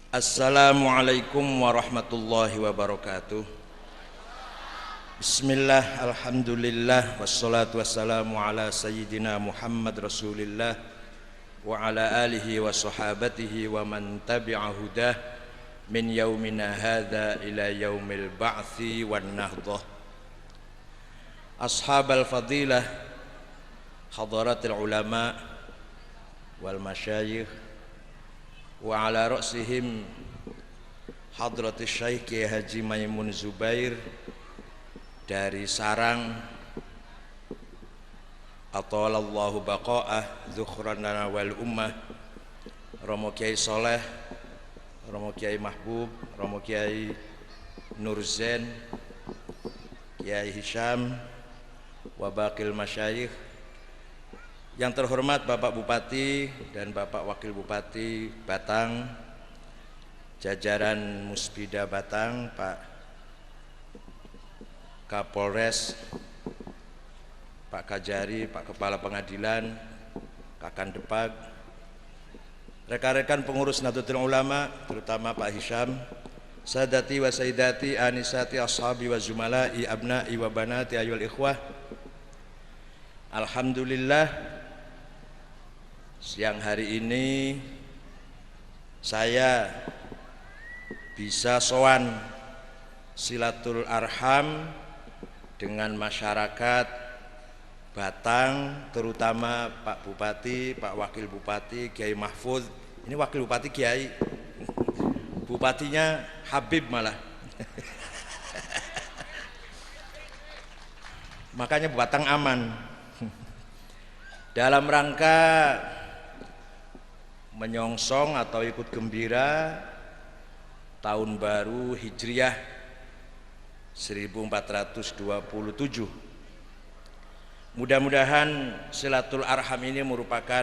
Assalamualaikum warahmatullahi wabarakatuh. Bismillah, alhamdulillah, wassalatu wassalamu ala sayyidina Muhammad Rasulillah wa ala alihi wa sahabatihi wa man tabi'a hudah min yaumina hadha ila yaumil ba'thi wan nahdah. Ashabal fadilah, hadaratul ulama wal masyayikh, wa ala ra'sihim hadratus Syekh Kiai Haji Maimun Zubair dari Sarang, atalallahu baqa'ah dzukhrana wal ummah, Romo Kiai Soleh, Romo Kiai Mahbub, Romo Kiai Nurzen, Kiai Hisham, wa baqil masyayikh. Yang terhormat Bapak Bupati dan Bapak Wakil Bupati Batang, jajaran Muspida Batang, Pak Kapolres, Pak Kajari, Pak Kepala Pengadilan, Kakan Depag, rekan-rekan pengurus Nahdlatul Ulama, terutama Pak Hisham, sadati wa sayyidati anisati ashabi wa zumala'i abna'i wa banati ayyuhal ikhwah. Alhamdulillah, siang hari ini saya bisa sowan silatul arham dengan masyarakat Batang, terutama Pak Bupati, Pak Wakil Bupati, Kiai Mahfud. Ini Wakil Bupati Kiai, Bupatinya Habib malah. Makanya Batang aman. Dalam rangka menyongsong atau ikut gembira tahun baru Hijriah 1427. Mudah-mudahan silatul arham ini merupakan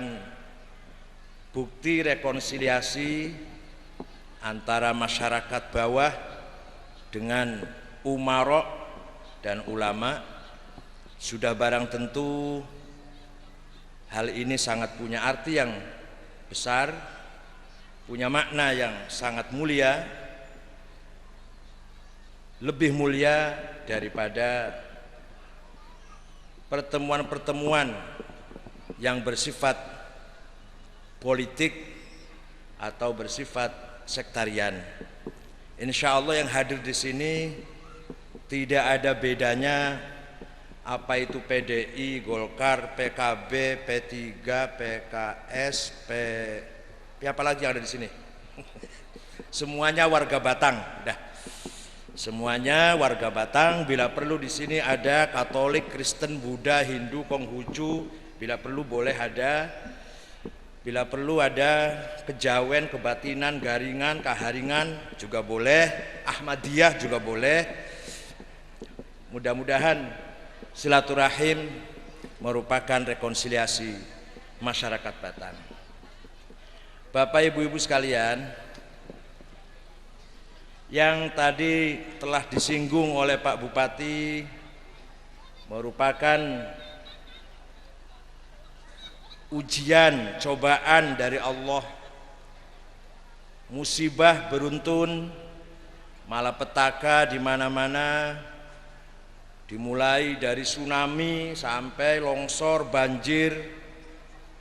bukti rekonsiliasi antara masyarakat bawah dengan umarok dan ulama. Sudah barang tentu hal ini sangat punya arti yang besar, punya makna yang sangat mulia, lebih mulia daripada pertemuan-pertemuan yang bersifat politik atau bersifat sektarian. Insya Allah yang hadir di sini tidak ada bedanya apa itu PDI, Golkar, PKB, P3, PKS, apa lagi yang ada di sini? Semuanya warga Batang, dah. Semuanya warga Batang. Bila perlu di sini ada Katolik, Kristen, Buddha, Hindu, Konghucu. Bila perlu boleh ada. Bila perlu ada Kejawen, Kebatinan, Garingan, Kaharingan juga boleh. Ahmadiyah juga boleh. Mudah-mudahan silaturahim merupakan rekonsiliasi masyarakat Batang. Bapak Ibu-ibu sekalian, yang tadi telah disinggung oleh Pak Bupati merupakan ujian, cobaan dari Allah, musibah beruntun, malapetaka di mana-mana. Dimulai dari tsunami sampai longsor, banjir,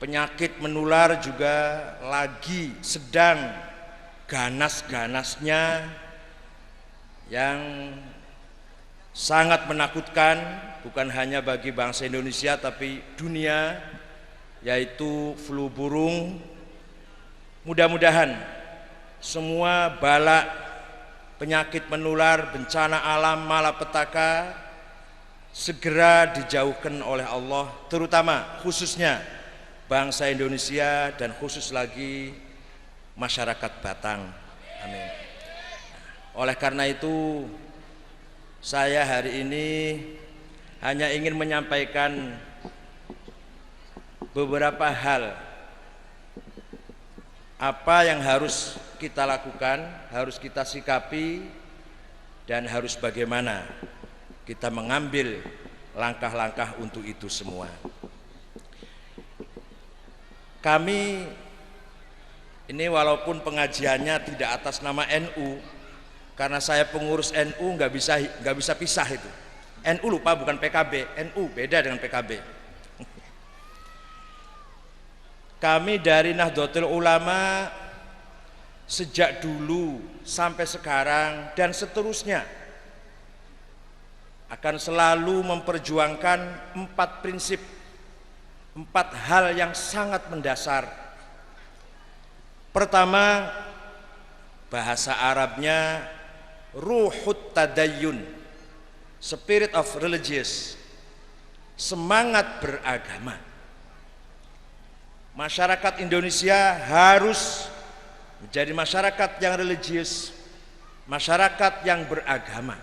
penyakit menular juga lagi sedang ganas-ganasnya yang sangat menakutkan, bukan hanya bagi bangsa Indonesia tapi dunia, yaitu flu burung. Mudah-mudahan semua bala, penyakit menular, bencana alam, malapetaka segera dijauhkan oleh Allah, terutama khususnya bangsa Indonesia dan khusus lagi masyarakat Batang. Amin. Oleh karena itu saya hari ini hanya ingin menyampaikan beberapa hal apa yang harus kita lakukan, harus kita sikapi, dan harus bagaimana kita mengambil langkah-langkah untuk itu semua. Kami Ini walaupun pengajiannya tidak atas nama NU, karena saya pengurus NU nggak bisa pisah itu. NU lupa bukan PKB, NU beda dengan PKB. Kami dari Nahdlatul Ulama sejak dulu sampai sekarang dan seterusnya akan selalu memperjuangkan 4 prinsip, 4 hal yang sangat mendasar. Pertama, bahasa Arabnya ruhut tadayyun, spirit of religious, semangat beragama. Masyarakat Indonesia harus menjadi masyarakat yang religius, masyarakat yang beragama.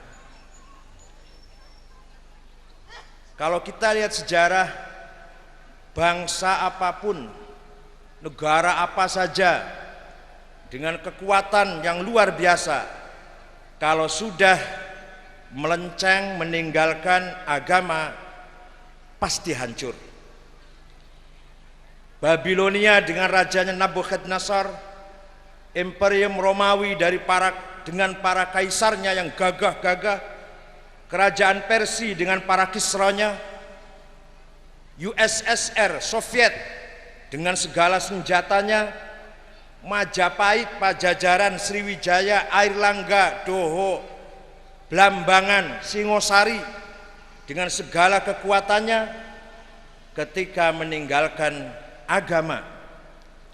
Kalau kita lihat sejarah bangsa apapun, negara apa saja dengan kekuatan yang luar biasa, kalau sudah melenceng meninggalkan agama pasti hancur. Babilonia dengan rajanya Nabukadnezar, Imperium Romawi dengan para kaisarnya yang gagah-gagah, kerajaan Persia dengan para kisranya, USSR Soviet dengan segala senjatanya, Majapahit, Pajajaran, Sriwijaya, Airlangga, Doho, Blambangan, Singosari dengan segala kekuatannya, ketika meninggalkan agama,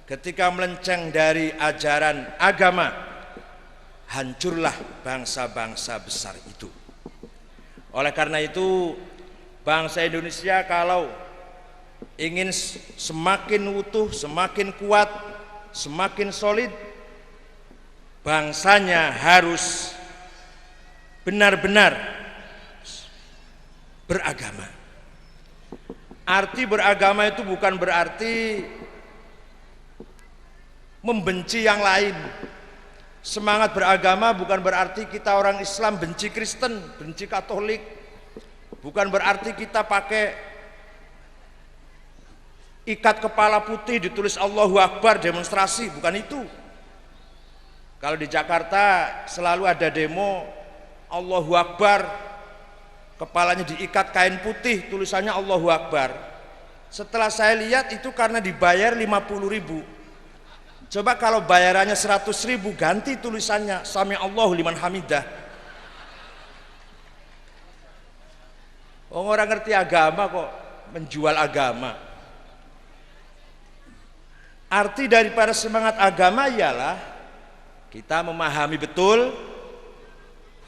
ketika melenceng dari ajaran agama, hancurlah bangsa-bangsa besar itu. Oleh karena itu, bangsa Indonesia kalau ingin semakin utuh, semakin kuat, semakin solid, bangsanya harus benar-benar beragama. Arti beragama itu bukan berarti membenci yang lain. Semangat beragama bukan berarti kita orang Islam benci Kristen, benci Katolik. Bukan berarti kita pakai ikat kepala putih ditulis Allahu Akbar demonstrasi, bukan itu. Kalau di Jakarta selalu ada demo Allahu Akbar, kepalanya diikat kain putih tulisannya Allahu Akbar. Setelah saya lihat itu karena dibayar 50.000. Coba kalau bayarannya 100.000 ganti tulisannya Sami Allahu liman hamidah. Orang ngerti agama kok menjual agama. Arti daripada semangat agama ialah kita memahami betul,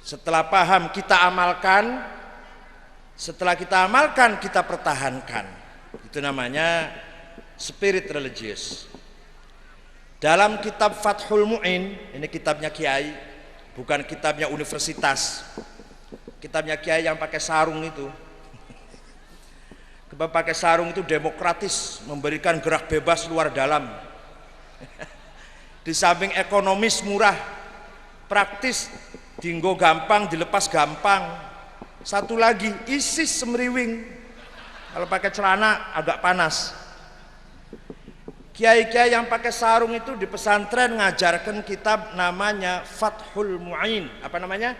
setelah paham kita amalkan, setelah kita amalkan kita pertahankan. Itu namanya spirit religius. Dalam kitab Fathul Mu'in, ini kitabnya Kiai, bukan kitabnya universitas. Kitabnya Kiai yang pakai sarung itu. Sebab pakai sarung itu demokratis, memberikan gerak bebas luar dalam. Di samping ekonomis murah, praktis, dinggo gampang, dilepas gampang. Satu lagi, ISIS semriwing. Kalau pakai celana agak panas. Kiai-kiai yang pakai sarung itu di pesantren ngajarkan kitab namanya Fathul Mu'in. Apa namanya?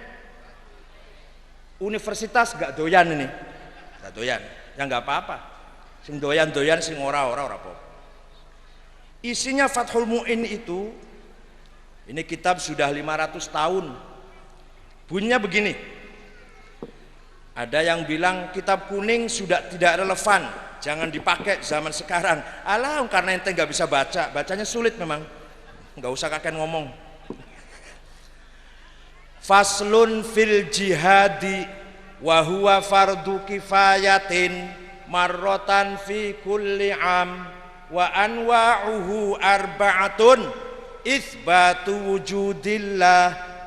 Universitas gak doyan ini. Gak doyan. Ya gak apa-apa. Sing doyan-doyan, sing ora-ora apa. Isinya Fathul Mu'in itu, ini kitab sudah 500 tahun. Bunyinya begini. Ada yang bilang kitab kuning sudah tidak relevan, jangan dipakai zaman sekarang. Alah, karena ente nggak bisa baca, bacanya sulit memang. Nggak usah kakek ngomong. Faslun fil jihadi wa huwa fardu kifayatin marratan fi kulli am wa anwa'uhu arba'atun itsbatu wujudillah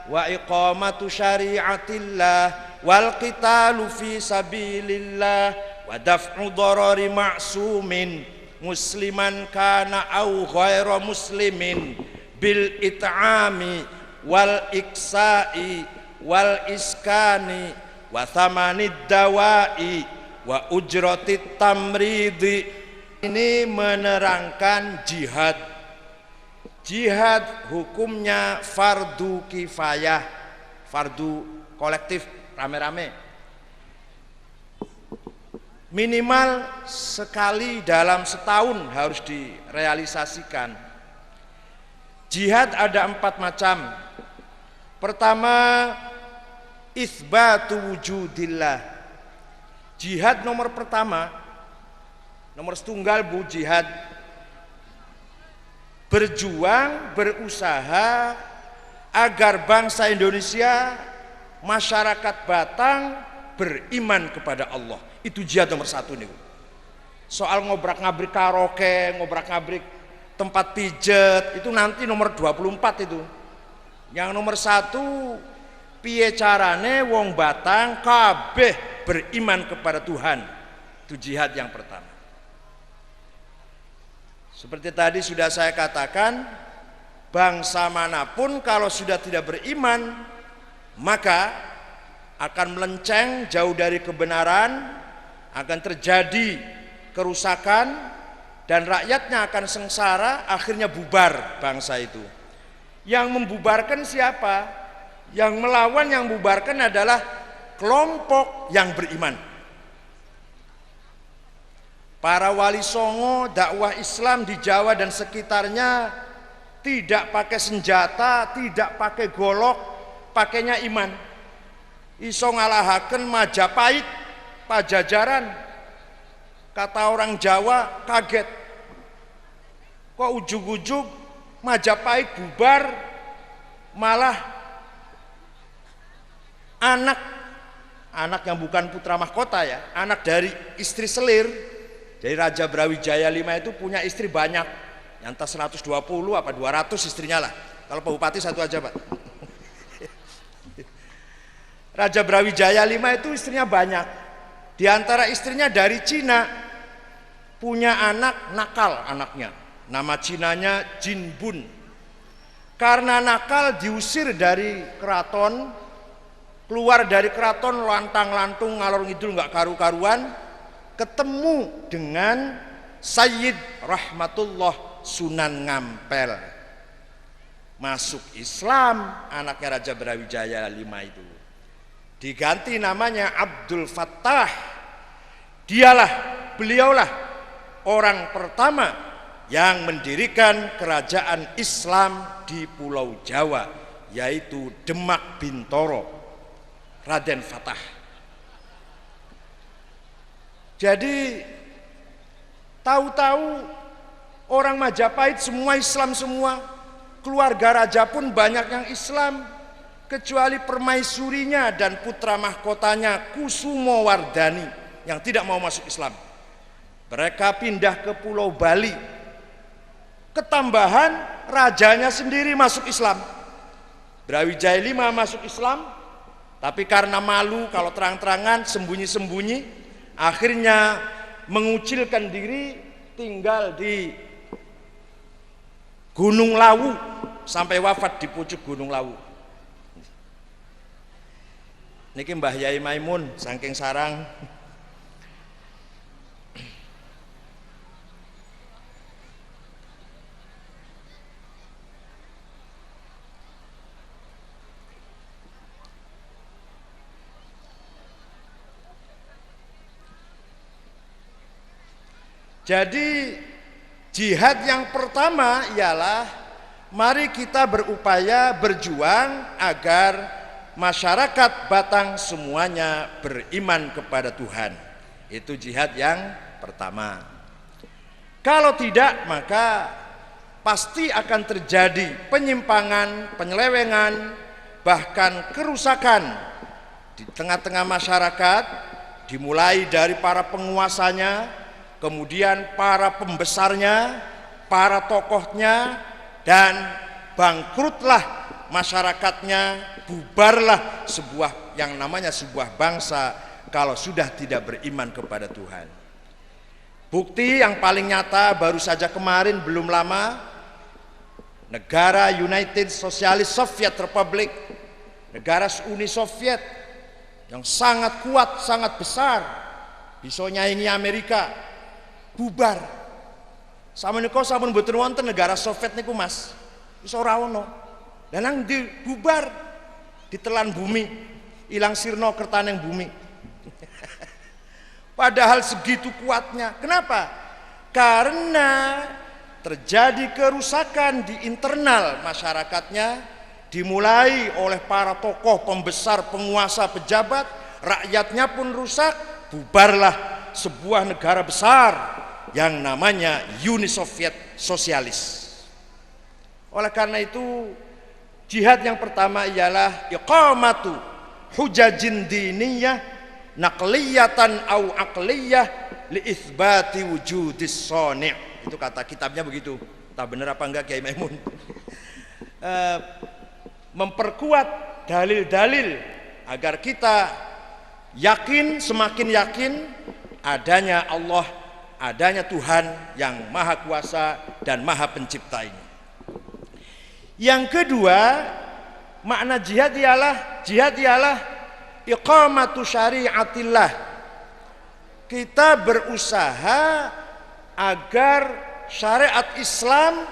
wa iqamatu syari'atillah wal qitalu fi sabilillah wa daf'u darari ma'sumin musliman kana au ghaira muslimin bil it'ami wal iksa'i wal iskani wa thamanid dawai wa ujratit tamridi. Ini menerangkan jihad. Jihad hukumnya fardu kifayah, fardu kolektif, rame-rame. Minimal sekali dalam setahun harus direalisasikan. Jihad ada 4 macam. Pertama, itsbatu wujudillah. Jihad nomor pertama, nomor setunggal bu jihad, berjuang, berusaha agar bangsa Indonesia, masyarakat Batang beriman kepada Allah. Itu jihad nomor 1 nih. Soal ngobrak-ngabrik karaoke, ngobrak-ngabrik tempat pijet, itu nanti nomor 24 itu. Yang nomor 1, piye carane wong Batang kabeh beriman kepada Tuhan. Itu jihad yang pertama. Seperti tadi sudah saya katakan, bangsa manapun kalau sudah tidak beriman, maka akan melenceng jauh dari kebenaran, akan terjadi kerusakan, dan rakyatnya akan sengsara, akhirnya bubar bangsa itu. Yang membubarkan siapa? Yang melawan, yang membubarkan adalah kelompok yang beriman. Para wali songo dakwah Islam di Jawa dan sekitarnya tidak pakai senjata, tidak pakai golok, pakainya iman. Iso ngalahaken Majapahit, Pajajaran. Kata orang Jawa kaget, kok ujug-ujug Majapahit bubar, malah anak yang bukan putra mahkota ya, anak dari istri selir. Jadi Raja Brawijaya V itu punya istri banyak, entah 120 apa 200 istrinya lah. Kalau Pak Bupati 1 aja Pak. Raja Brawijaya V itu istrinya banyak. Di antara istrinya dari Cina, punya anak nakal anaknya. Nama Cinanya Jinbun. Karena nakal diusir dari keraton, keluar dari keraton lantang-lantung ngalor ngidul nggak karu-karuan, ketemu dengan Sayyid Rahmatullah Sunan Ngampel. Masuk Islam anaknya Raja Brawijaya V itu. Diganti namanya Abdul Fattah. Beliaulah orang pertama yang mendirikan kerajaan Islam di Pulau Jawa, yaitu Demak Bintoro, Raden Fatah. Jadi tahu-tahu orang Majapahit semua Islam semua, keluarga raja pun banyak yang Islam, kecuali permaisurinya dan putra mahkotanya Kusumo Wardani yang tidak mau masuk Islam. Mereka pindah ke Pulau Bali. Ketambahan rajanya sendiri masuk Islam. Brawijaya V masuk Islam, tapi karena malu kalau terang-terangan, sembunyi-sembunyi, akhirnya mengucilkan diri tinggal di Gunung Lawu sampai wafat di pucuk Gunung Lawu. Niki Mbah Yai Maimun saking sarang. Jadi jihad yang pertama ialah mari kita berupaya berjuang agar masyarakat Batang semuanya beriman kepada Tuhan. Itu jihad yang pertama. Kalau tidak, maka pasti akan terjadi penyimpangan, penyelewengan, bahkan kerusakan di tengah-tengah masyarakat, dimulai dari para penguasanya, kemudian para pembesarnya, para tokohnya, dan bangkrutlah masyarakatnya, bubarlah sebuah yang namanya sebuah bangsa kalau sudah tidak beriman kepada Tuhan. Bukti yang paling nyata baru saja kemarin belum lama, negara United Socialist Soviet Republic, negara Uni Soviet yang sangat kuat, sangat besar, bisa nyaingi Amerika, bubar. Sama niko sampun mboten wonten negara Soviet niku Mas. Wis ora ono. Lah nang dibubar ditelan bumi, ilang sirna kertaneng bumi. Padahal segitu kuatnya. Kenapa? Karena terjadi kerusakan di internal masyarakatnya, dimulai oleh para tokoh, pembesar, penguasa, pejabat, rakyatnya pun rusak, bubarlah sebuah negara besar yang namanya Uni Soviet Sosialis. Oleh karena itu, jihad yang pertama ialah iqamatu hujajin diniyah naqliyatan au aqliyah li itsbati wujudis shani'. Itu kata kitabnya begitu. Tak benar apa enggak Kiai Maimun? Memperkuat dalil-dalil agar kita yakin, semakin yakin adanya Allah, adanya Tuhan yang Maha Kuasa dan Maha Pencipta ini. Yang kedua, makna jihad ialah iqamatu syariatillah. Kita berusaha agar syariat Islam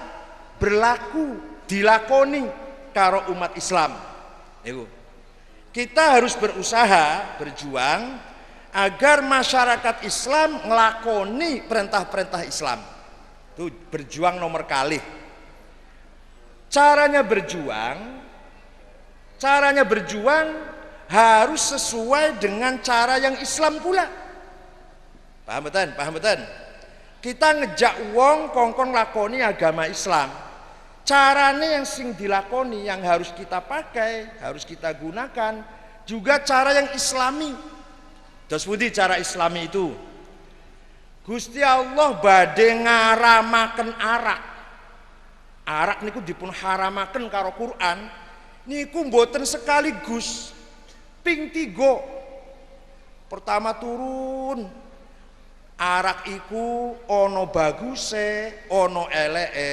berlaku, dilakoni karo umat Islam. Kita harus berusaha, berjuang agar masyarakat Islam ngelakoni perintah-perintah Islam. Itu berjuang nomor kali. Caranya berjuang harus sesuai dengan cara yang Islam pula. Paham betul? Kita ngejak wong kongkong lakoni agama Islam. Caranya yang sing dilakoni, yang harus kita pakai, harus kita gunakan juga cara yang Islami. Terus pundi cara Islami itu? Gusti Allah badhe ngaramaken arak. Arak niku dipun haramaken karo Quran niku mboten sekaligus, ping 3. Pertama turun arak iku ono baguse, ono eleke,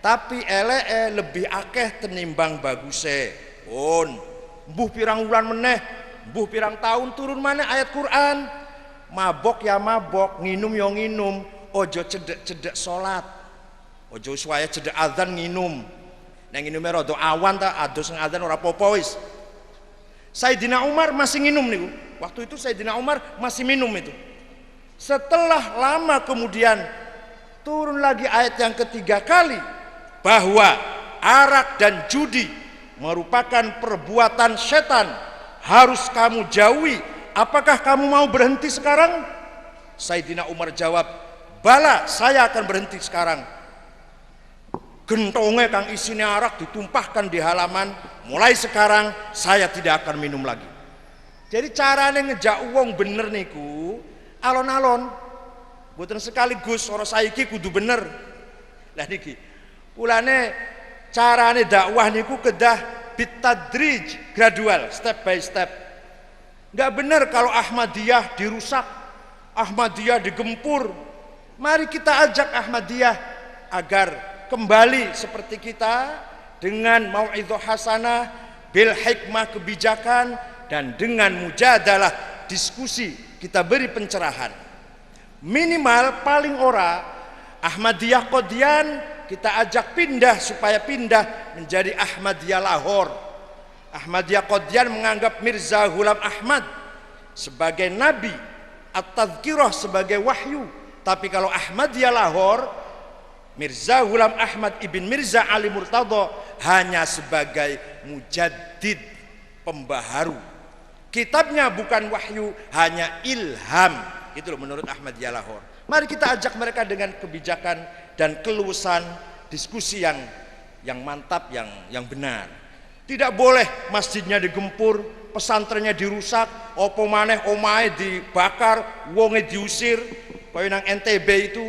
tapi eleke lebih akeh tenimbang baguse. Pun mbuh pirang wulan meneh, mbuh pirang tahun turun maneh ayat Quran. Mabok ya mabok, nginum ya nginum, ojo cedek-cedek salat. Ojo suwaya cedek azan nginum. Nang nginume rada awan ta adus nang azan ora apa-apa wis. Sayyidina Umar masih nginum niku. Waktu itu Sayyidina Umar masih minum itu. Setelah lama kemudian turun lagi ayat yang ketiga kali bahwa arak dan judi merupakan perbuatan setan, harus kamu jauhi. Apakah kamu mau berhenti sekarang? Sayyidina Umar jawab, "Bala, saya akan berhenti sekarang." Gentongnya kang isinya arak ditumpahkan di halaman. Mulai sekarang saya tidak akan minum lagi. Jadi caranya ngejak wong bener niku alon-alon, boten sekaligus ora saiki kudu bener. Lah niki ulane carane dakwah niku kedah bitadrij, gradual, step by step. Enggak bener kalau Ahmadiyah dirusak, Ahmadiyah digempur. Mari kita ajak Ahmadiyah agar kembali seperti kita dengan mau'idhah hasanah, bil hikmah kebijakan, dan dengan mujadalah diskusi kita beri pencerahan. Minimal paling ora Ahmadiyah Qadian kita ajak pindah supaya pindah menjadi Ahmadiyah Lahore. Ahmadiyah Qadian menganggap Mirza Ghulam Ahmad sebagai nabi, At-Tadhkirah sebagai wahyu. Tapi kalau Ahmadiyah Lahore, Mirza Ghulam Ahmad ibn Mirza Ali Murtadha hanya sebagai mujaddid, pembaharu. Kitabnya bukan wahyu, hanya ilham. Itu loh menurut Ahmadiyah Lahore. Mari kita ajak mereka dengan kebijakan dan keluasan, diskusi yang mantap, yang benar. Tidak boleh masjidnya digempur, pesantrennya dirusak, opo maneh omahe dibakar, wonge diusir, kaya nang NTB itu.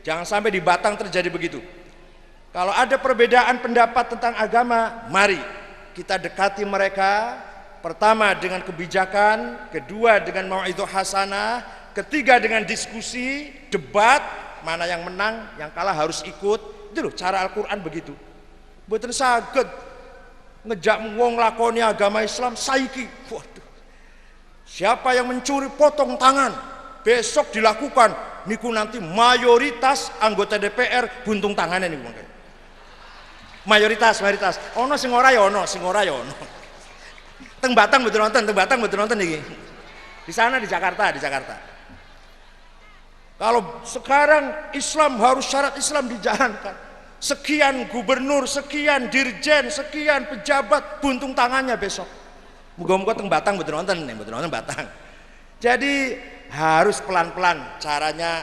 Jangan sampai di Batang terjadi begitu. Kalau ada perbedaan pendapat tentang agama, mari kita dekati mereka. Pertama dengan kebijakan, kedua dengan mau'idhah hasanah, ketiga dengan diskusi, debat, mana yang menang, yang kalah harus ikut. Itu loh cara Al-Quran begitu. Mboten saged ngejak wong lakoni agama Islam saiki. Waduh. Siapa yang mencuri potong tangan, besok dilakukan. Niku nanti mayoritas anggota DPR buntung tangannya niku. mayoritas. Ono sing ora ya ono, sing ora ya ono. Teng Batang betul nonton iki. Di sana di Jakarta. Kalau sekarang Islam harus syarat Islam dijalankan. Sekian gubernur, sekian dirjen, sekian pejabat buntung tangannya besok. Muga-muga teng Batang betul nonton Batang. Jadi harus pelan-pelan caranya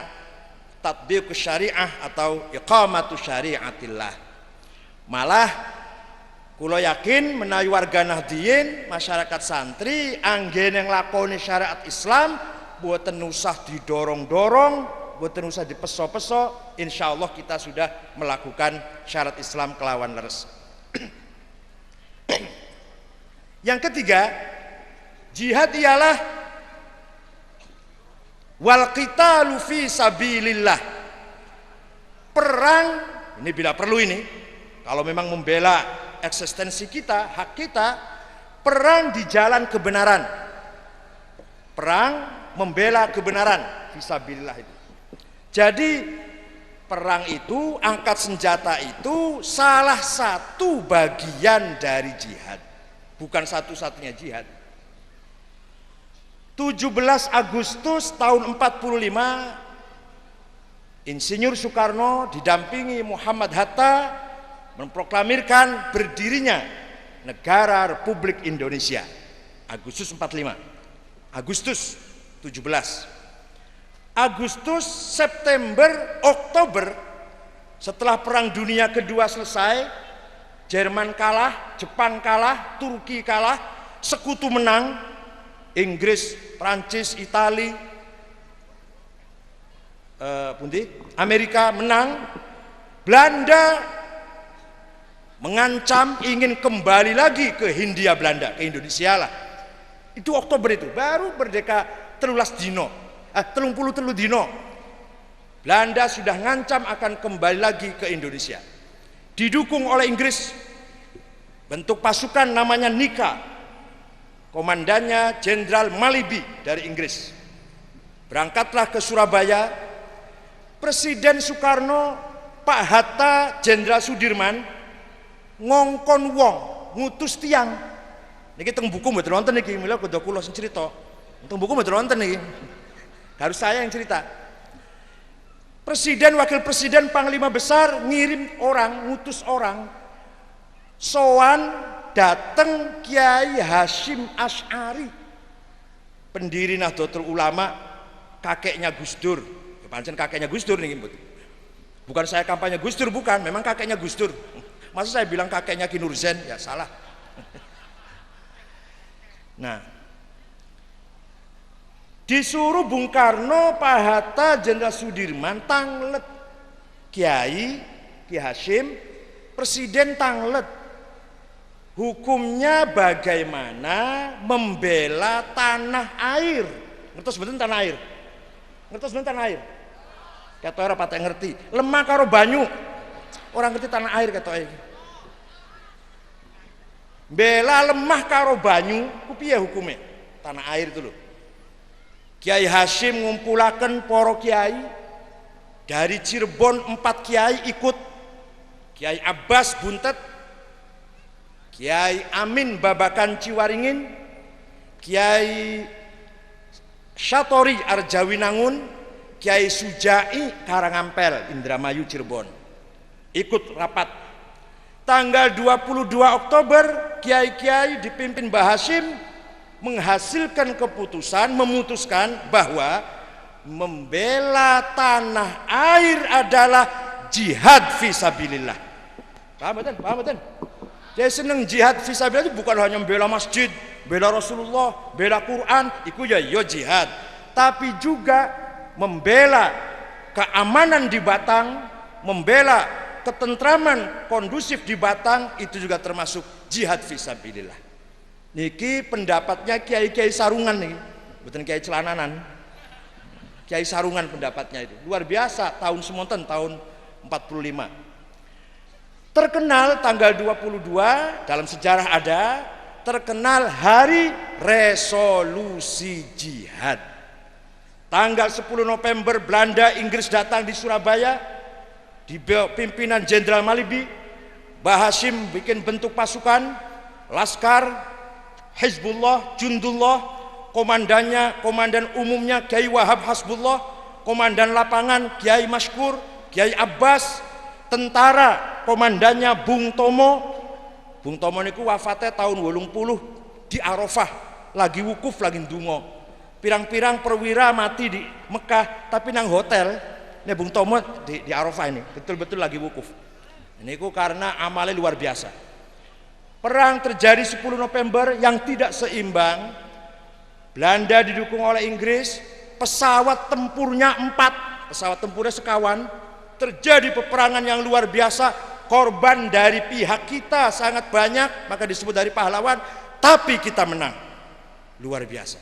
tatbiq syariah atau iqamatu syariatillah. Malah kula yakin menawi warga Nahdliyin, masyarakat santri anggene nglakoni syariat Islam boten usah didorong-dorong, boten usah dipeso-peso, insyaallah kita sudah melakukan syarat Islam kelawan leres. Yang ketiga, jihad ialah wal qitalu fi sabilillah. Perang ini bila perlu ini, kalau memang membela eksistensi kita, hak kita, perang di jalan kebenaran. Perang membela kebenaran fi sabilillah itu. Jadi perang itu, angkat senjata itu salah satu bagian dari jihad, bukan satu-satunya jihad. 17 Agustus tahun 45, Insinyur Soekarno didampingi Muhammad Hatta memproklamirkan berdirinya negara Republik Indonesia. Agustus 45, Agustus 17, Agustus, September, Oktober, setelah Perang Dunia Kedua selesai, Jerman kalah, Jepang kalah, Turki kalah, sekutu menang, Inggris, Prancis, Itali, Amerika menang, Belanda mengancam ingin kembali lagi ke Hindia Belanda, ke Indonesia lah. Itu Oktober itu, baru merdeka 13 dino. 33 dino. Belanda sudah ngancam akan kembali lagi ke Indonesia. Didukung oleh Inggris, bentuk pasukan namanya Nika, komandannya Jenderal Malibi dari Inggris. Berangkatlah ke Surabaya. Presiden Soekarno, Pak Hatta, Jenderal Sudirman ngongkon wong, ngutus tiang. Niki teng buku mboten wonten niki, mila kudu kula sing crita. Teng buku mboten wonten niki. Harus saya yang cerita. Presiden, wakil presiden, panglima besar ngirim orang, ngutus orang, sowan dateng Kiai Hasyim Asy'ari, pendiri Nahdlatul Ulama, kakeknya Gus Dur. Pancen kakeknya Gus Dur nih, bukan saya kampanye Gus Dur, bukan, memang kakeknya Gus Dur. Masa saya bilang kakeknya Ki Nurzen, ya salah. Nah, disuruh Bung Karno, Pak Hatta, Jenderal Sudirman tanglet Kiai Hasyim, presiden tanglet. Hukumnya bagaimana membela tanah air. Ngertos mboten tanah air? Ngertos mboten tanah air? Kata ora patek ngerti. Lemah karo banyu. Orang ngerti tanah air kata iki. Bela lemah karo banyu, ku piye hukume? Tanah air itu loh. Kiai Hasyim ngumpulaken para kiai dari Cirebon, 4 kiai ikut, Kiai Abbas Buntet, Kiai Amin Babakan Ciwaringin, Kiai Syatori Arjawinangun, Kiai Sujai Karangampel Indramayu Cirebon ikut rapat. Tanggal 22 Oktober kiai-kiai dipimpin Mbah Hasyim menghasilkan keputusan, memutuskan bahwa membela tanah air adalah jihad fisabilillah. Paham betul? Paham betul? Saya seneng jihad fisabilillah itu bukan hanya membela masjid, bela Rasulullah, bela Quran, itu ya jihad, tapi juga membela keamanan di Batang, membela ketentraman kondusif di Batang, itu juga termasuk jihad fisabilillah. Niki pendapatnya kiai-kiai sarungan nih, bukan kiai celananan. Kiai sarungan pendapatnya itu luar biasa. Tahun semonten tahun 45. Terkenal tanggal 22 dalam sejarah ada, terkenal hari resolusi jihad. Tanggal 10 November Belanda Inggris datang di Surabaya di pimpinan Jenderal Malibi Mbah Hashim bikin bentuk pasukan, Laskar, Hizbullah, Jundullah, komandan umumnya Kiai Wahab Hasbullah, komandan lapangan Kiai Maskur, Kiai Abbas, tentara komandannya Bung Tomo. Bung Tomo niku wafatnya tahun 80 di Arafah, lagi wukuf lagi ndonga. Pirang-pirang perwira mati di Mekah tapi nang hotel. Ini Bung Tomo di Arafah ini, betul-betul lagi wukuf. Ini karena amalnya luar biasa. Perang terjadi 10 November yang tidak seimbang. Belanda didukung oleh Inggris, pesawat tempurnya 4, pesawat tempurnya sekawan. Terjadi peperangan yang luar biasa, korban dari pihak kita sangat banyak, maka disebut dari pahlawan, tapi kita menang. Luar biasa.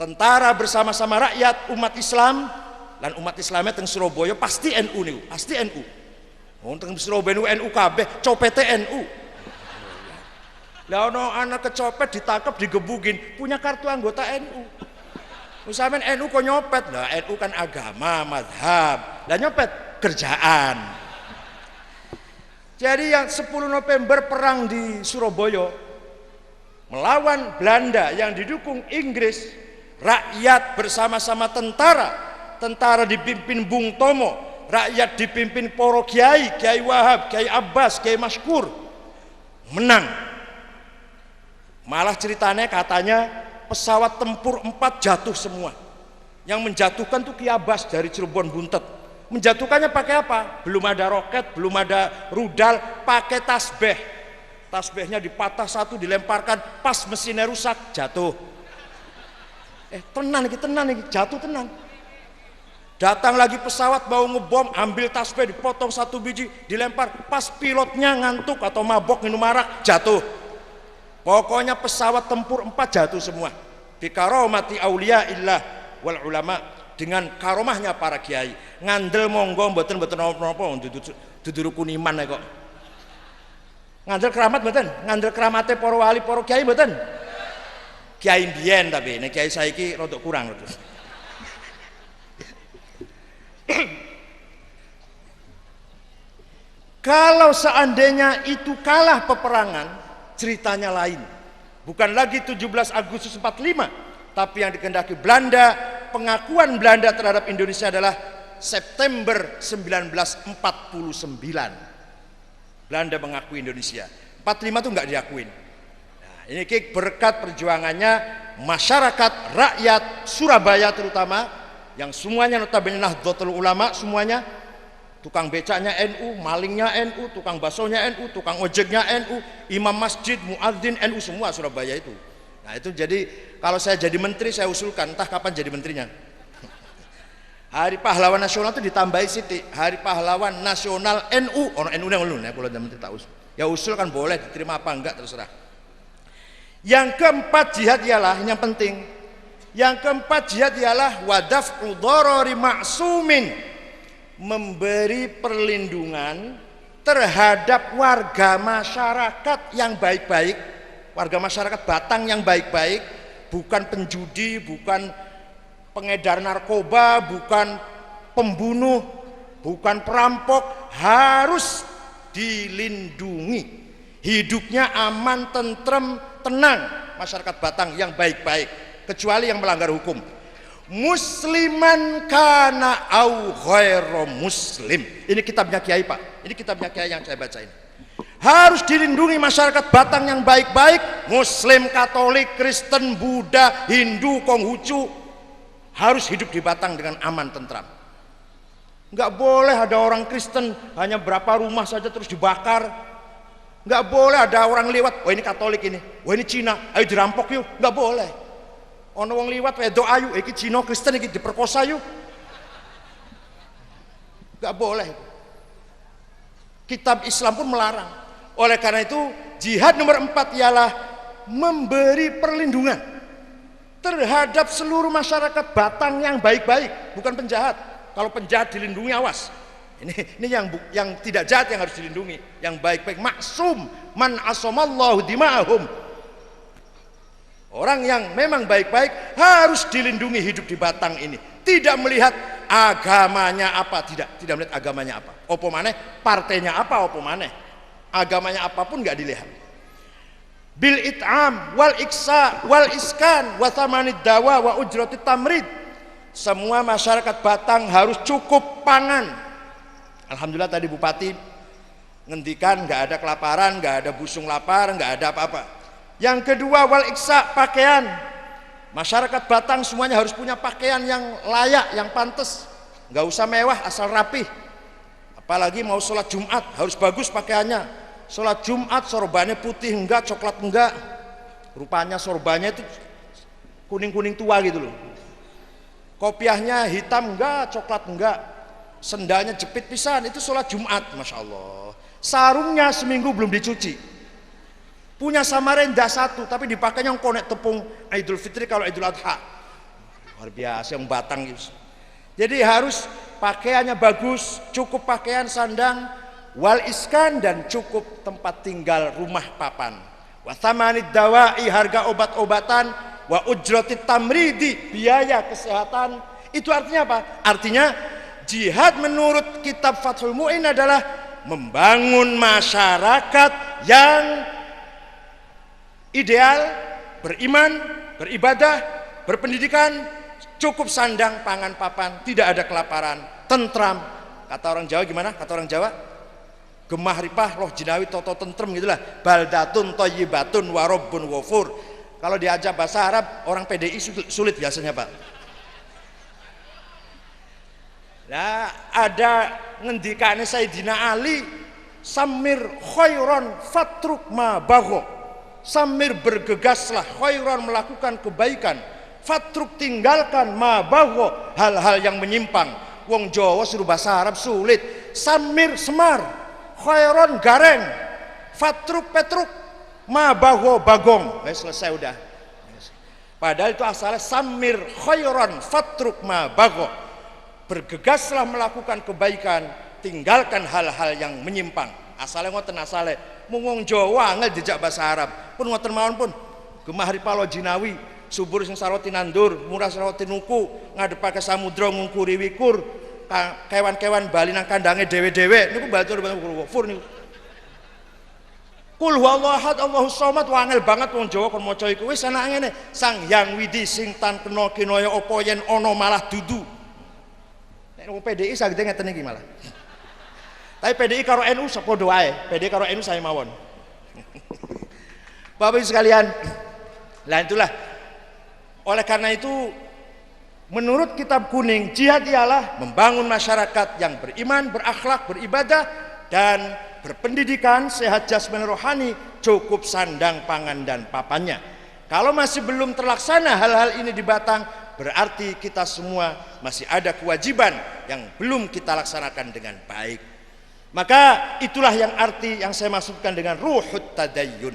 Tentara bersama-sama rakyat, umat Islam, dan umat Islamnya teng Surabaya pasti NU nih, pasti NU. Teng Surabaya NU kabeh, copete NU. Lah ono anak kecopet ditangkap digebugin, punya kartu anggota NU. Usahamen NU kok nyopet? Lah NU kan agama, madhab. Lah nyopet kerjaan. Jadi yang 10 November perang di Surabaya melawan Belanda yang didukung Inggris, rakyat bersama-sama tentara dipimpin Bung Tomo, rakyat dipimpin para kiai, Kiai Wahab, Kiai Abbas, Kiai Maskur, menang. Malah ceritanya katanya pesawat tempur 4 jatuh semua. Yang menjatuhkan tuh Kiai Abbas dari Cirebon Buntet. Menjatuhkannya pakai apa? Belum ada roket, belum ada rudal, pakai tasbih. Tasbihnya dipatah satu, dilemparkan, pas mesinnya rusak, jatuh. Tenang nih, jatuh tenang. Datang lagi pesawat mau ngebom, ambil tasbih, dipotong 1 biji, dilempar, pas pilotnya ngantuk atau mabok minum arak, jatuh. Pokoknya pesawat tempur 4 jatuh semua. Bi karomati auliya illah wal ulama, dengan karomahnya para kiai. Ngandel monggo mboten napa-napa, dudu rukun iman kok. Ngandel keramat mboten? Ngandel keramate para wali, para kiai mboten? Kiai mbiyen tapi nek kiai saiki rada kurang rada. Kalau seandainya itu kalah peperangan, ceritanya lain. Bukan lagi 17 Agustus 45, tapi yang dikehendaki Belanda, pengakuan Belanda terhadap Indonesia adalah September 1949. Belanda mengakui Indonesia. 45 itu enggak diakuin. Nah, ini berkat perjuangannya masyarakat, rakyat Surabaya terutama, yang semuanya notabene Nahdlatul Ulama semuanya, tukang becaknya NU, malingnya NU, tukang baksonya NU, tukang ojeknya NU, imam masjid, muadzin NU, semua Surabaya itu. Nah itu jadi kalau saya jadi menteri saya usulkan, entah kapan jadi menterinya. Hari Pahlawan Nasional itu ditambahi sithik, Hari Pahlawan Nasional NU, orang NU yang ulun ya kalau jadi menteri tak usul. Ya usul kan boleh, diterima apa enggak terserah. Yang keempat jihad ialah yang penting. Yang keempat jihad ialah wadaf'u dharari ma'sumin, memberi perlindungan terhadap warga masyarakat yang baik-baik, warga masyarakat Batang yang baik-baik, bukan penjudi, bukan pengedar narkoba, bukan pembunuh, bukan perampok, harus dilindungi. Hidupnya aman, tentrem, tenang masyarakat Batang yang baik-baik, kecuali yang melanggar hukum. Musliman kana au ghairu muslim. Ini kitabnya Kiai Pak. Ini kitabnya Kiai yang saya baca ini. Harus dilindungi masyarakat Batang yang baik-baik, Muslim, Katolik, Kristen, Buddha, Hindu, Konghucu, harus hidup di Batang dengan aman tentram. Enggak boleh ada orang Kristen hanya berapa rumah saja terus dibakar. Enggak boleh ada orang lewat, oh ini Katolik ini, oh ini Cina, ayo dirampok yuk. Enggak boleh. Ono wong liwat wedok ayu, iki Cina Kristen iki diperkosa yuk. Enggak boleh. Kitab Islam pun melarang. Oleh karena itu, jihad nomor 4 ialah memberi perlindungan terhadap seluruh masyarakat Batang yang baik-baik, bukan penjahat. Kalau penjahat dilindungi, awas. Ini yang tidak jahat yang harus dilindungi, yang baik-baik, maksum, man asamallahu dima'ahum. Orang yang memang baik-baik harus dilindungi hidup di Batang ini. Tidak melihat agamanya apa, tidak melihat agamanya apa. Opo maneh, partainya apa, opo maneh. agamanya apapun nggak dilihat. Bil it'am wal iksa wal iskan wa thamanid dawa wa ujratit tamrid. Semua masyarakat Batang harus cukup pangan. Alhamdulillah tadi Bupati ngendikan nggak ada kelaparan, nggak ada busung lapar, nggak ada apa-apa. Yang kedua wal iksa, pakaian. Masyarakat Batang semuanya harus punya pakaian yang layak, yang pantas. Nggak usah mewah, asal rapih. Apalagi mau sholat Jumat harus bagus pakaiannya. Sholat Jumat sorbannya putih enggak, coklat enggak. Rupanya sorbannya itu kuning-kuning tua gitu loh. Kopiahnya hitam enggak, coklat enggak. Sendalnya jepit pisan, itu sholat Jumat, Masya Allah. Sarungnya seminggu belum dicuci. Punya Samarinda satu, tapi dipakainya yang konek tepung Idul Fitri kalau Idul Adha. Luar biasa yang Batang gitu. Jadi harus pakaiannya bagus, cukup pakaian sandang, wal iskan, dan cukup tempat tinggal rumah papan. Wa thamanid dawai, harga obat-obatan, wa ujratit tamridi, biaya kesehatan. Itu artinya apa? Artinya jihad menurut kitab Fathul Mu'in adalah membangun masyarakat yang ideal, beriman, beribadah, berpendidikan, cukup sandang, pangan, papan, tidak ada kelaparan, tentram. Kata orang Jawa gimana? Kata orang Jawa, gemah ripah roh jinawi toto tentrem gitulah. Baldatun thayyibatun wa rabbun ghafur. Kalau diajak bahasa Arab orang PDI sulit biasanya, Pak. Nah, ada ngendikane Sayyidina Ali, samir khairan fatruk ma bagho. Samir bergegaslah, khairan melakukan kebaikan, fatruk tinggalkan ma bagho, hal-hal yang menyimpang. Wong Jawa suruh bahasa Arab sulit. Samir semar, khairan gareng, fatruk petruk, ma bagho bagong. Selesai udah. Padahal itu asalnya samir khairan fatruk ma bagho. Bergegaslah melakukan kebaikan, tinggalkan hal-hal yang menyimpang. Asalnya ngoten asale. Mung Jawa angel dijak bahasa Arab. Pun ngoten mawon pun. Gemah ripalo jinawi, subur sing saroti nandur, murah saroti nuku, ngadepake samudra ngungkuri wikur, kewan-kewan bali nang kandange dhewe-dhewe. Niku batur fur niku. Kul huwallahu ahad Allahus samad, wangel banget wong Jawa kon maca iku. Wis ana ngene, Sang Hyang Widi sing tan kena kinaya apa yen ana malah dudu. Nek wong PDI saged ngeten iki malah. Tapi PDI karo NU sepodo wae. PDI karo NU saya mawon. Bapak Ibu sekalian, lah itulah. Oleh karena itu, menurut kitab kuning, jihad ialah membangun masyarakat yang beriman, berakhlak, beribadah, dan berpendidikan, sehat jasmani rohani, cukup sandang, pangan, dan papannya. Kalau masih belum terlaksana hal-hal ini di Batang, berarti kita semua masih ada kewajiban yang belum kita laksanakan dengan baik. Maka itulah yang arti yang saya maksudkan dengan ruhut tadayyun.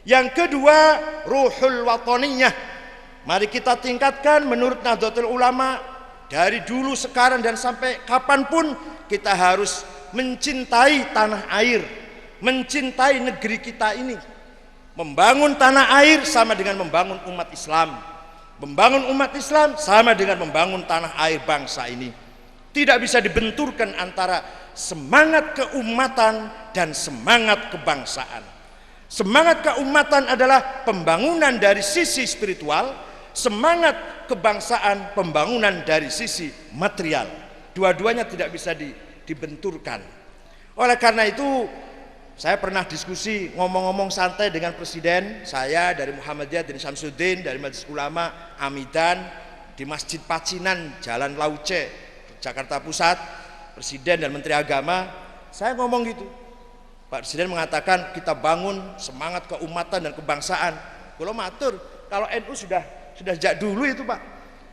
Yang kedua, ruhul wataniyah. Mari kita tingkatkan menurut Nahdlatul Ulama, dari dulu, sekarang, dan sampai kapanpun kita harus mencintai tanah air, mencintai negeri kita ini. Membangun tanah air sama dengan membangun umat Islam. Membangun umat Islam sama dengan membangun tanah air bangsa ini. Tidak bisa dibenturkan antara semangat keumatan dan semangat kebangsaan. Semangat keumatan adalah pembangunan dari sisi spiritual, semangat kebangsaan pembangunan dari sisi material. Dua-duanya tidak bisa dibenturkan. Oleh karena itu, saya pernah diskusi ngomong-ngomong santai dengan presiden saya dari Muhammadiyah, dari Syamsuddin, dari Majelis Ulama, Amidan, di Masjid Pacinan, Jalan Lauce, Jakarta Pusat, Presiden dan Menteri Agama. Saya ngomong gitu. Pak Presiden mengatakan kita bangun semangat keumatan dan kebangsaan. Kalau matur, kalau NU sudah sejak dulu itu, Pak.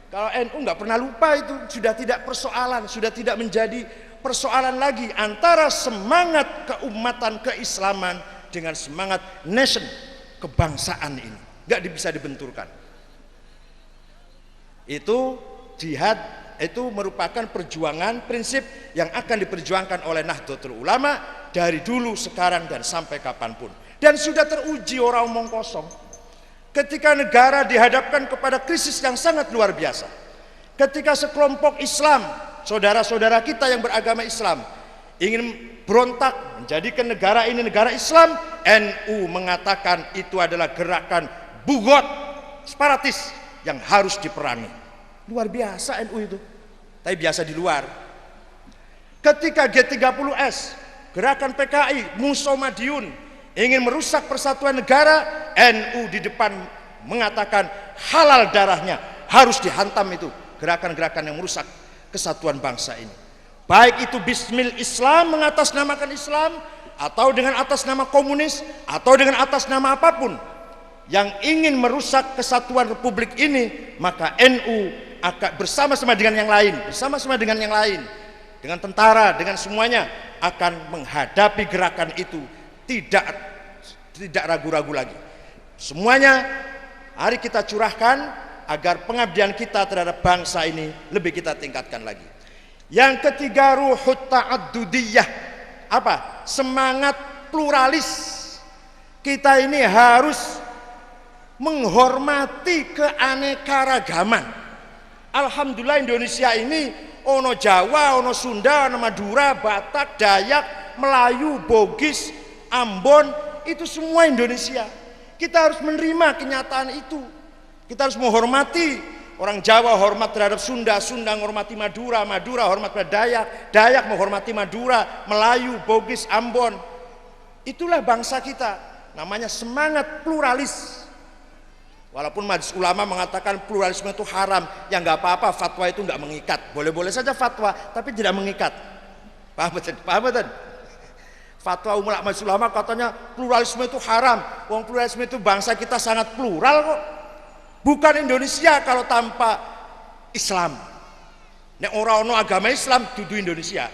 Kalau NU nggak pernah lupa itu, sudah tidak persoalan, sudah tidak menjadi persoalan lagi antara semangat keumatan keislaman dengan semangat nation, kebangsaan ini. Nggak bisa dibenturkan. Itu jihad, itu merupakan perjuangan prinsip yang akan diperjuangkan oleh Nahdlatul Ulama dari dulu, sekarang, dan sampai kapanpun. Dan sudah teruji, orang omong kosong. Ketika negara dihadapkan kepada krisis yang sangat luar biasa, ketika sekelompok Islam, saudara-saudara kita yang beragama Islam, ingin berontak, menjadikan negara ini negara Islam, NU mengatakan itu adalah gerakan bugot separatis yang harus diperangi. Luar biasa NU itu, tapi biasa di luar. Ketika G30S, gerakan PKI, Musa Madiun ingin merusak persatuan negara, NU di depan mengatakan halal darahnya, harus dihantam itu gerakan-gerakan yang merusak kesatuan bangsa ini. Baik itu Bismil Islam, mengatasnamakan Islam, atau dengan atas nama komunis, atau dengan atas nama apapun yang ingin merusak kesatuan republik ini, maka NU akan bersama-sama dengan yang lain, dengan tentara, dengan semuanya akan menghadapi gerakan itu, tidak ragu-ragu lagi. Semuanya mari kita curahkan agar pengabdian kita terhadap bangsa ini lebih kita tingkatkan lagi. Yang ketiga, ruhut ta'addudiyah. Apa? Semangat pluralis. Kita ini harus menghormati keanekaragaman. Alhamdulillah Indonesia ini ono Jawa, ono Sunda, ono Madura, Batak, Dayak, Melayu, Bugis, Ambon, itu semua Indonesia. Kita harus menerima kenyataan itu. Kita harus menghormati. Orang Jawa hormat terhadap Sunda, Sunda menghormati Madura, Madura hormat pada Dayak, Dayak menghormati Madura, Melayu, Bugis, Ambon. Itulah bangsa kita. Namanya semangat pluralis. Walaupun Majelis Ulama mengatakan pluralisme itu haram, ya nggak apa-apa, fatwa itu nggak mengikat. Boleh-boleh saja fatwa, tapi tidak mengikat. Paham betul? Fatwa Majelis Ulama katanya pluralisme itu haram. Wong pluralisme itu bangsa kita sangat plural kok. Bukan Indonesia kalau tanpa Islam. Nek ora ono agama Islam dudu Indonesia.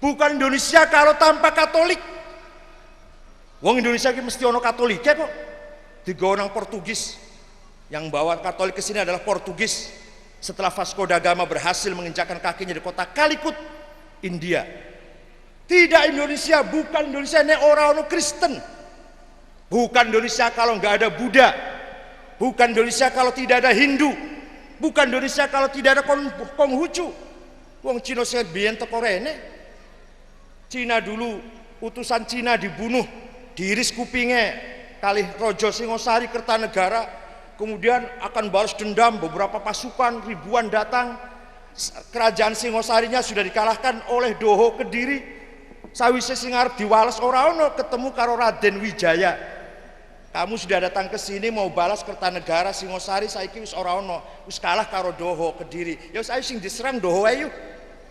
Bukan Indonesia kalau tanpa Katolik. Wong Indonesia ki mesti ono Katoliknya kok. Tiga orang Portugis yang bawa Katolik ke sini adalah Portugis. Setelah Vasco da Gama berhasil menginjakkan kakinya di kota Calicut, India. Tidak Indonesia, bukan Indonesia nek ora ono Kristen. Bukan Indonesia kalau nggak ada Buddha. Bukan Indonesia kalau tidak ada Hindu. Bukan Indonesia kalau tidak ada Konghucu. Wong Cina sing biyen teko rene. Cina dulu utusan Cina dibunuh, diiris kupingnya kalih Raja Singosari Kertanegara. Kemudian akan balas dendam, beberapa pasukan ribuan datang. Kerajaan Singosarinya sudah dikalahkan oleh Doho Kediri. Sawise sing arep diwales ora ono, ketemu karo Raden Wijaya. Kamu sudah datang ke sini mau balas Kertanegara Singosari, saiki wis ora ono, wis kalah karo Doho Kediri. Ya wis ayo sing diserang Doho ayo.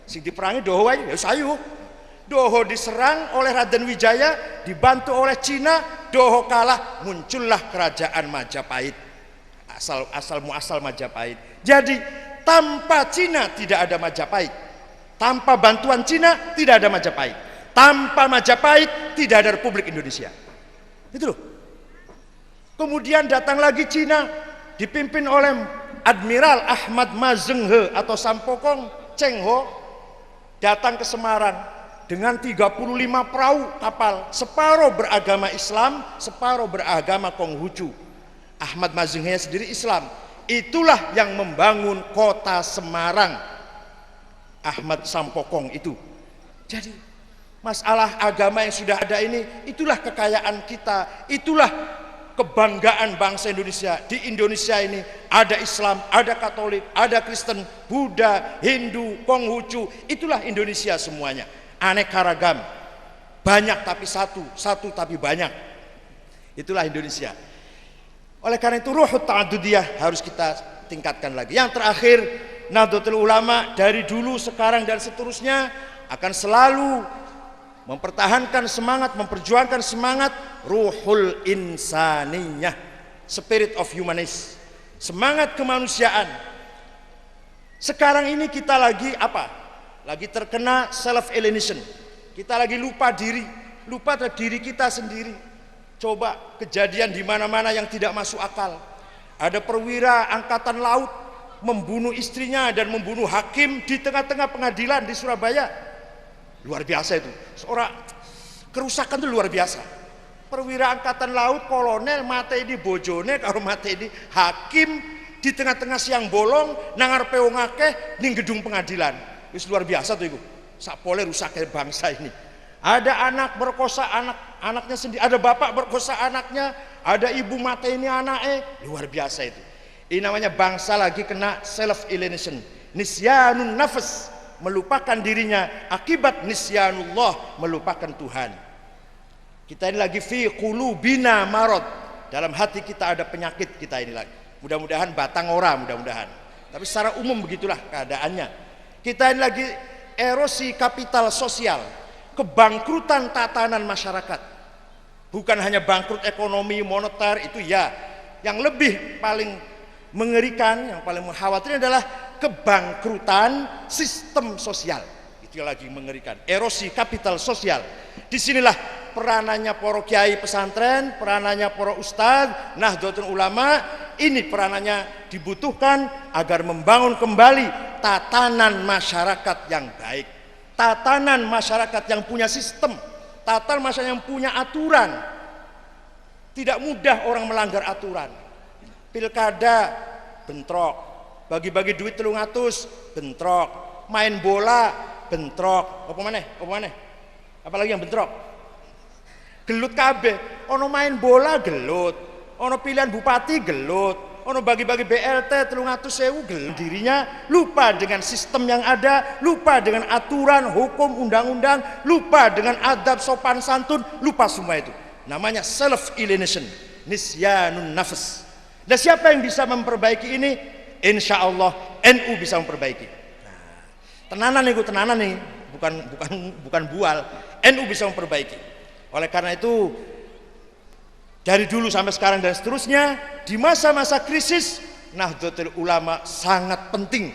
Sing diperangi Doho ayo, ya wis ayo. Doho diserang oleh Raden Wijaya, dibantu oleh Cina, Doho kalah, muncullah kerajaan Majapahit. Asal Majapahit. Jadi tanpa Cina tidak ada Majapahit. Tanpa bantuan Cina tidak ada Majapahit. Tanpa Majapahit tidak ada Republik Indonesia. Itu loh. Kemudian datang lagi Cina dipimpin oleh Admiral Ahmad Mazenghe atau Sampokong Cheng Ho, datang ke Semarang dengan 35 perahu kapal, separuh beragama Islam, separuh beragama Konghucu. Ahmad Mazenghe sendiri Islam. Itulah yang membangun kota Semarang, Ahmad Sampokong itu. Jadi masalah agama yang sudah ada ini, itulah kekayaan kita, itulah kebanggaan bangsa Indonesia. Di Indonesia ini ada Islam, ada Katolik, ada Kristen, Buddha, Hindu, Konghucu. Itulah Indonesia semuanya. Aneka ragam, banyak tapi satu, satu tapi banyak. Itulah Indonesia. Oleh karena itu ruhut ta'adudiyah harus kita tingkatkan lagi. Yang terakhir, Nahdlatul Ulama dari dulu, sekarang dan seterusnya akan selalu mempertahankan semangat, memperjuangkan semangat ruhul insaniyah, spirit of humanism, semangat kemanusiaan. Sekarang ini kita lagi apa? Lagi terkena self alienation. Kita lagi lupa diri kita sendiri. Coba kejadian di mana-mana yang tidak masuk akal. Ada perwira angkatan laut membunuh istrinya dan membunuh hakim di tengah-tengah pengadilan di Surabaya. Luar biasa itu. Seorang kerusakan itu luar biasa. Perwira angkatan laut kolonel mate ini bojone karo mate ini hakim di tengah-tengah siang bolong nangar peong akeh ning gedung pengadilan. Wis luar biasa tuh iku. Sapole rusaknya bangsa ini. Ada anak berkosa anaknya sendiri, ada bapak berkosa anaknya, ada ibu mateni anaknya, luar biasa itu. Ini namanya bangsa lagi kena self alienation, nisyanun nafs, melupakan dirinya akibat nisyanullah, melupakan Tuhan. Kita ini lagi fi qulubina marad, dalam hati kita ada penyakit kita ini lagi. Mudah-mudahan batang ora, mudah-mudahan. Tapi secara umum begitulah keadaannya. Kita ini lagi erosi kapital sosial, kebangkrutan tatanan masyarakat. Bukan hanya bangkrut ekonomi moneter, itu ya. Yang lebih paling mengerikan, yang paling mengkhawatirkan adalah kebangkrutan sistem sosial. Itu yang lagi mengerikan, erosi kapital sosial. Disinilah peranannya para kiai pesantren, peranannya para ustadz, Nahdlatul Ulama, ini peranannya dibutuhkan agar membangun kembali tatanan masyarakat yang baik, tatanan masyarakat yang punya sistem, tatanan masyarakat yang punya aturan. Tidak mudah orang melanggar aturan. Pilkada bentrok, bagi-bagi duit 300 bentrok, main bola bentrok, apa maneh? Apalagi yang bentrok? Gelut kabeh, ono main bola gelut, ono pilihan bupati gelut, ono bagi-bagi BLT 300.000 gelut. Dirinya lupa dengan sistem yang ada, lupa dengan aturan, hukum, undang-undang, lupa dengan adab sopan santun, lupa semua itu. Namanya self alienation, nisyanun nafs. Dan siapa yang bisa memperbaiki ini? Insya Allah NU bisa memperbaiki. Tenanan nih, bukan bual. NU bisa memperbaiki. Oleh karena itu, dari dulu sampai sekarang dan seterusnya, di masa-masa krisis, Nahdlatul Ulama sangat penting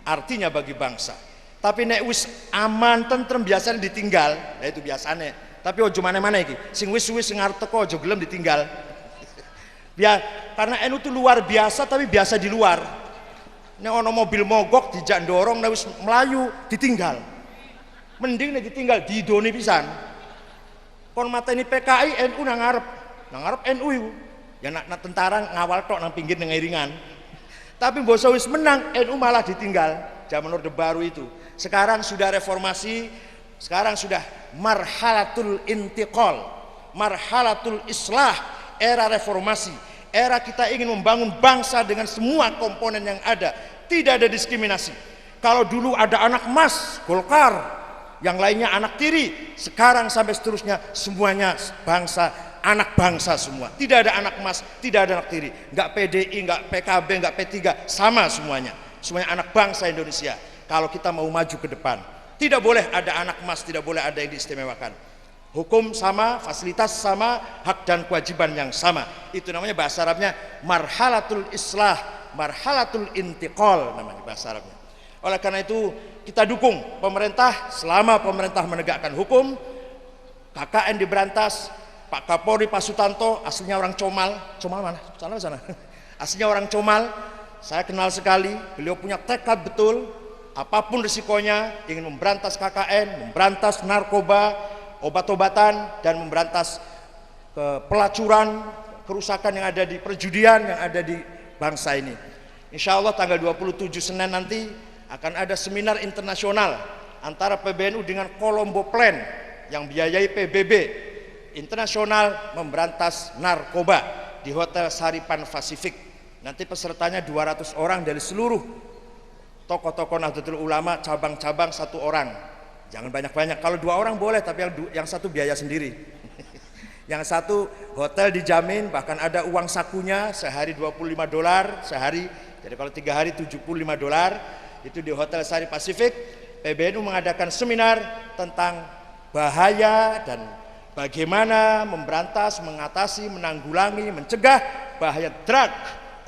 artinya bagi bangsa. Tapi nek wis aman tentrem biasanya ditinggal, nah itu biasanya. Tapi ojo mana-mana iki, sing wis ngarep teko ojo gelem ditinggal. Karena NU itu luar biasa, tapi biasa di luar. Nek ono mobil mogok dijak dorong, nek wis melayu ditinggal. Mending nek ditinggal didoni pisan. Kon mateni PKI NU nang ngarep NU iku. Ya nak tentara ngawal tok nang pinggir nang iringan. Tapi mbok wis menang NU malah ditinggal. Zaman Orde Baru itu. Sekarang sudah reformasi, sekarang sudah marhalatul intiqal, marhalatul islah, era reformasi. Era kita ingin membangun bangsa dengan semua komponen yang ada, tidak ada diskriminasi. Kalau dulu ada anak emas Golkar, yang lainnya anak tiri, sekarang sampai seterusnya semuanya bangsa, anak bangsa semua. Tidak ada anak emas, tidak ada anak tiri, enggak PDI, enggak PKB, enggak P3, sama semuanya. Semuanya anak bangsa Indonesia. Kalau kita mau maju ke depan, tidak boleh ada anak emas, tidak boleh ada yang diistimewakan. Hukum sama, fasilitas sama, hak dan kewajiban yang sama. Itu namanya bahasa Arabnya marhalatul islah, marhalatul intiqal namanya bahasa Arabnya. Oleh karena itu kita dukung pemerintah selama pemerintah menegakkan hukum. KKN diberantas, Pak Kapolri Pak Sutanto aslinya orang Comal mana? Sana. Aslinya orang Comal, saya kenal sekali, beliau punya tekad betul, apapun risikonya ingin memberantas KKN, memberantas narkoba, obat-obatan, dan memberantas pelacuran, kerusakan yang ada di perjudian yang ada di bangsa ini. Insya Allah tanggal 27 Senin nanti akan ada seminar internasional antara PBNU dengan Colombo Plan yang biayai PBB, internasional memberantas narkoba di Hotel Saripan Pasifik. Nanti pesertanya 200 orang dari seluruh tokoh-tokoh Nahdlatul Ulama, cabang-cabang 1 orang. Jangan banyak-banyak, kalau 2 orang boleh, tapi yang satu biaya sendiri. Yang satu hotel dijamin, bahkan ada uang sakunya, sehari $25 sehari. Jadi kalau 3 hari $75, itu di Hotel Sari Pasifik. PBNU mengadakan seminar tentang bahaya dan bagaimana memberantas, mengatasi, menanggulangi, mencegah bahaya drug,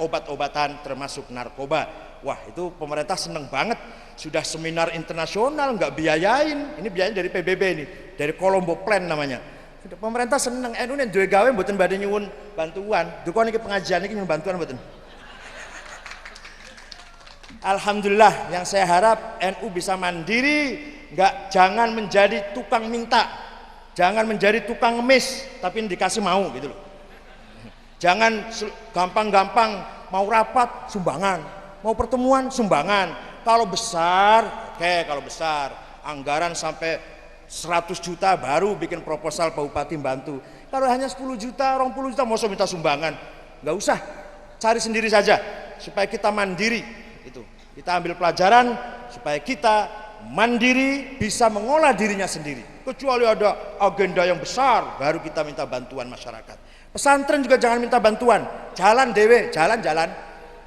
obat-obatan termasuk narkoba. Wah, itu pemerintah seneng banget. Sudah seminar internasional nggak biayain, ini biayain dari PBB ini, dari Colombo Plan namanya. Sudah pemerintah seneng, NU nek duwe gawe mboten badhe nyuwun bantuan. Duko niki pengajian niki nyuwun bantuan mboten. Alhamdulillah, yang saya harap NU bisa mandiri, jangan menjadi tukang minta, jangan menjadi tukang ngemis, tapi dikasih mau gitu loh. Jangan gampang-gampang mau rapat sumbangan, mau pertemuan sumbangan. Kalau besar, oke, kalau besar anggaran sampai 100 juta baru bikin proposal Pak Bupati bantu. Kalau hanya 10 juta, 20 juta mau minta sumbangan, nggak usah, cari sendiri saja supaya kita mandiri. Itu kita ambil pelajaran supaya kita mandiri, bisa mengolah dirinya sendiri. Kecuali ada agenda yang besar baru kita minta bantuan masyarakat. Pesantren juga jangan minta bantuan, jalan dewe, jalan-jalan,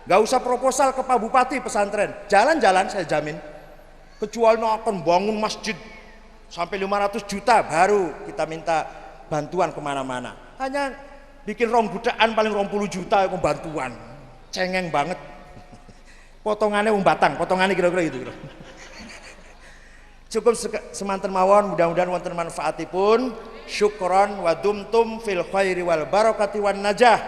nggak usah proposal ke Pak Bupati pesantren, jalan-jalan saya jamin. Kecuali akan bangun masjid sampai 500 juta baru kita minta bantuan kemana-mana. Hanya bikin rong budaan paling 20 juta itu bantuan, cengeng banget. Potongannya batang, potongannya kira-kira gitu. Cukup semanten mawon, mudah-mudahan wonten manfaatipun. Syukran wa dumtum fil khairi wal barakati wan najah.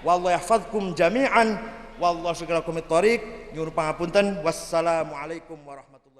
Wallahu yahfazkum jami'an. Wallahu syukran lakum thoriq. Nyuwun pangapunten. Wassalamualaikum warahmatullahi wabarakatuh.